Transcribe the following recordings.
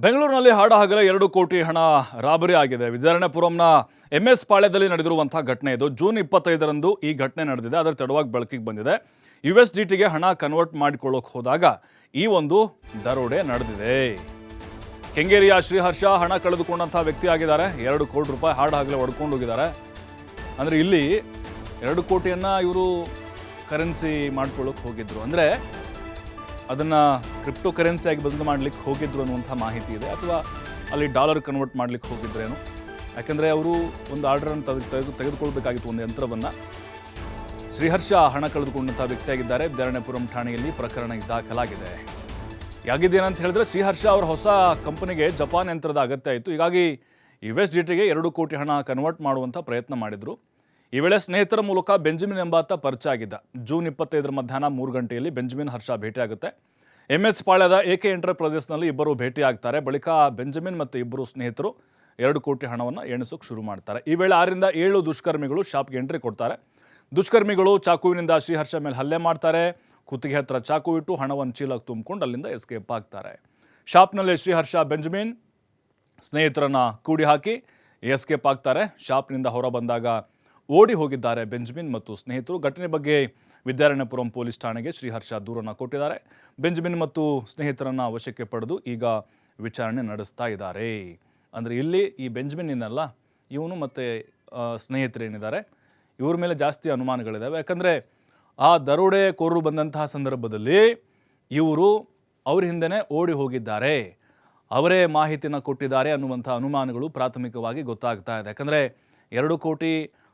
ಬೆಂಗಳೂರಿನಲ್ಲಿ ಹಾಡಹಗಲೇ 2 ಕೋಟಿ ಹಣ ರಾಬರಿ ಆಗಿದೆ. ವಿದ್ಯಾರಣ್ಯಪುರಂನ MS ಪಾಳ್ಯದಲ್ಲಿ ನಡೆದಿರುವಂತಹ ಘಟನೆ ಇದು. ಜೂನ್ 25ರಂದು ಈ ಘಟನೆ ನಡೆದಿದೆ. ಅದರ ತಡವಾಗಿ ಬೆಳಕಿಗೆ ಬಂದಿದೆ. USDTಗೆ ಹಣ ಕನ್ವರ್ಟ್ ಮಾಡಿಕೊಳ್ಳೋಕೆ ಹೋದಾಗ ಈ ಒಂದು ದರೋಡೆ ನಡೆದಿದೆ. ಕೆಂಗೇರಿಯ ಶ್ರೀಹರ್ಷ ಹಣ ಕಳೆದುಕೊಂಡಂತಹ ವ್ಯಕ್ತಿ ಆಗಿದ್ದಾರೆ. 2 ಕೋಟಿ ರೂಪಾಯಿ ಹಾಡಹಗಲೇ ಹೊಡ್ಕೊಂಡು ಹೋಗಿದ್ದಾರೆ. ಅಂದರೆ ಇಲ್ಲಿ 2 ಕೋಟಿಯನ್ನು ಇವರು ಕರೆನ್ಸಿ ಮಾಡ್ಕೊಳ್ಳೋಕೆ ಹೋಗಿದ್ರು. ಅಂದರೆ ಅದನ್ನು ಕ್ರಿಪ್ಟೋ ಕರೆನ್ಸಿಯಾಗಿ ಬದಲು ಮಾಡಲಿಕ್ಕೆ ಹೋಗಿದ್ರು ಅನ್ನುವಂಥ ಮಾಹಿತಿ ಇದೆ. ಅಥವಾ ಅಲ್ಲಿ ಡಾಲರ್ ಕನ್ವರ್ಟ್ ಮಾಡಲಿಕ್ಕೆ ಹೋಗಿದ್ರೇನು. ಯಾಕೆಂದರೆ ಅವರು ಒಂದು ಆರ್ಡರನ್ನು ತೆಗೆದುಕೊಳ್ಬೇಕಾಗಿತ್ತು, ಒಂದು ಯಂತ್ರವನ್ನು. ಶ್ರೀಹರ್ಷ ಹಣ ಕಳೆದುಕೊಂಡಂಥ ವ್ಯಕ್ತಿಯಾಗಿದ್ದಾರೆ. ವಿದ್ಯಾರಣ್ಯಪುರಂ ಠಾಣೆಯಲ್ಲಿ ಪ್ರಕರಣ ದಾಖಲಾಗಿದೆ. ಯಾಗಿದ್ದೇನಂತ ಹೇಳಿದ್ರೆ, ಶ್ರೀಹರ್ಷ ಅವರ ಹೊಸ ಕಂಪನಿಗೆ ಜಪಾನ್ ಯಂತ್ರದ ಅಗತ್ಯ ಆಯಿತು. ಹೀಗಾಗಿ USDTಗೆ 2 ಕೋಟಿ ಹಣ ಕನ್ವರ್ಟ್ ಮಾಡುವಂಥ ಪ್ರಯತ್ನ ಮಾಡಿದರು. ಈ ವೇಳೆ ಸ್ನೇಹಿತರ ಮೂಲಕ ಬೆಂಜಮಿನ್ ಎಂಬಾತ ಪರಿಚಯ ಆಗಿದ್ದ. ಜೂನ್ 25ರ ಮಧ್ಯಾಹ್ನ 3 ಗಂಟೆಯಲ್ಲಿ ಬೆಂಜಮಿನ್ ಹರ್ಷ ಭೇಟಿಯಾಗುತ್ತೆ. MS ಪಾಳ್ಯದ AK ಎಂಟರ್ಪ್ರೈಸಸ್ನಲ್ಲಿ ಇಬ್ಬರು ಭೇಟಿಯಾಗ್ತಾರೆ. ಬಳಿಕ ಬೆಂಜಮಿನ್ ಮತ್ತು ಇಬ್ಬರು ಸ್ನೇಹಿತರು 2 ಕೋಟಿ ಹಣವನ್ನು ಎಣಿಸೋಕೆ ಶುರು ಮಾಡ್ತಾರೆ. ಈ ವೇಳೆ 6 ರಿಂದ 7 ದುಷ್ಕರ್ಮಿಗಳು ಶಾಪ್ಗೆ ಎಂಟ್ರಿ ಕೊಡ್ತಾರೆ. ದುಷ್ಕರ್ಮಿಗಳು ಚಾಕುವಿನಿಂದ ಶ್ರೀಹರ್ಷ ಮೇಲೆ ಹಲ್ಲೆ ಮಾಡ್ತಾರೆ. ಕುತ್ತಿಗೆ ಹತ್ರ ಚಾಕು ಇಟ್ಟು ಹಣವನ್ನು ಚೀಲಕ್ಕೆ ತುಂಬಿಕೊಂಡು ಅಲ್ಲಿಂದ ಎಸ್ಕೇಪ್ ಆಗ್ತಾರೆ. ಶಾಪ್ನಲ್ಲಿ ಶ್ರೀಹರ್ಷ ಬೆಂಜಮಿನ್ ಸ್ನೇಹಿತರನ್ನ ಕೂಡಿ ಹಾಕಿ ಎಸ್ಕೇಪ್ ಆಗ್ತಾರೆ. ಶಾಪ್ನಿಂದ ಹೊರ ಬಂದಾಗ ಓಡಿ ಹೋಗಿದ್ದಾರೆ ಬೆಂಜಮಿನ್ ಮತ್ತು ಸ್ನೇಹಿತರು. ಘಟನೆ ಬಗ್ಗೆ ವಿದ್ಯಾರಣ್ಯಪುರಂ ಪೊಲೀಸ್ ಠಾಣೆಗೆ ಶ್ರೀಹರ್ಷ ದೂರನ್ನು ಕೊಟ್ಟಿದ್ದಾರೆ. ಬೆಂಜಮಿನ್ ಮತ್ತು ಸ್ನೇಹಿತರನ್ನು ವಶಕ್ಕೆ ಪಡೆದು ಈಗ ವಿಚಾರಣೆ ನಡೆಸ್ತಾ ಇದ್ದಾರೆ. ಅಂದರೆ ಇಲ್ಲಿ ಈ ಬೆಂಜಮಿನ್ ಇನ್ನಲ್ಲ, ಇವನು ಮತ್ತು ಸ್ನೇಹಿತರೇನಿದ್ದಾರೆ ಇವ್ರ ಮೇಲೆ ಜಾಸ್ತಿ ಅನುಮಾನಗಳಿದ್ದಾವೆ. ಯಾಕಂದರೆ ಆ ದರೋಡೆಕೋರರು ಬಂದಂತಹ ಸಂದರ್ಭದಲ್ಲಿ ಇವರು ಅವ್ರ ಹಿಂದೆನೇ ಓಡಿ ಹೋಗಿದ್ದಾರೆ, ಅವರೇ ಮಾಹಿತಿನ ಕೊಟ್ಟಿದ್ದಾರೆ ಅನ್ನುವಂಥ ಅನುಮಾನಗಳು ಪ್ರಾಥಮಿಕವಾಗಿ ಗೊತ್ತಾಗ್ತಾ ಇದೆ. ಯಾಕಂದರೆ 2 ಕೋಟಿ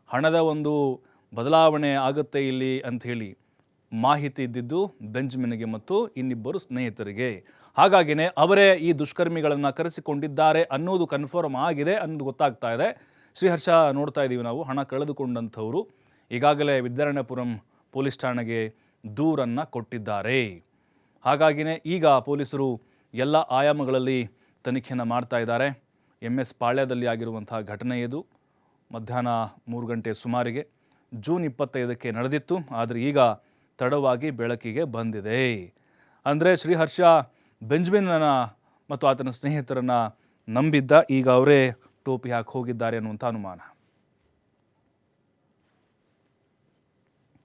ಹಣದ ಒಂದು ಬದಲಾವಣೆ ಆಗುತ್ತೆ ಇಲ್ಲಿ ಅಂಥೇಳಿ ಮಾಹಿತಿ ಇದ್ದಿದ್ದು ಬೆಂಜಮಿನ್ಗೆ ಮತ್ತು ಇನ್ನಿಬ್ಬರು ಸ್ನೇಹಿತರಿಗೆ. ಹಾಗಾಗಿನೇ ಅವರೇ ಈ ದುಷ್ಕರ್ಮಿಗಳನ್ನು ಕರೆಸಿಕೊಂಡಿದ್ದಾರೆ ಅನ್ನೋದು ಕನ್ಫರ್ಮ್ ಆಗಿದೆ ಅನ್ನೋದು ಗೊತ್ತಾಗ್ತಾ ಇದೆ. ಶ್ರೀಹರ್ಷ ನೋಡ್ತಾ ಇದ್ದೀವಿ ನಾವು, ಹಣ ಕಳೆದುಕೊಂಡಂಥವರು ಈಗಾಗಲೇ ವಿದ್ಯಾರಣ್ಯಪುರಂ ಪೊಲೀಸ್ ಠಾಣೆಗೆ ದೂರನ್ನು ಕೊಟ್ಟಿದ್ದಾರೆ. ಹಾಗಾಗಿನೇ ಈಗ ಪೊಲೀಸರು ಎಲ್ಲ ಆಯಾಮಗಳಲ್ಲಿ ತನಿಖೆಯನ್ನು ಮಾಡ್ತಾ ಇದ್ದಾರೆ. MS ಪಾಳ್ಯದಲ್ಲಿ ಆಗಿರುವಂಥ ಘಟನೆ ಇದು. ಮಧ್ಯಾಹ್ನ 3 ಗಂಟೆ ಸುಮಾರಿಗೆ ಜೂನ್ 25ಕ್ಕೆ ನಡೆದಿತ್ತು. ಆದರೆ ಈಗ ತಡವಾಗಿ ಬೆಳಕಿಗೆ ಬಂದಿದೆ. ಅಂದರೆ ಶ್ರೀಹರ್ಷ ಬೆಂಜಮಿನ್ನ ಮತ್ತು ಆತನ ಸ್ನೇಹಿತರನ್ನು ನಂಬಿದ್ದ, ಈಗ ಅವರೇ ಟೋಪಿ ಹಾಕಿ ಹೋಗಿದ್ದಾರೆ ಅನ್ನುವಂಥ ಅನುಮಾನ.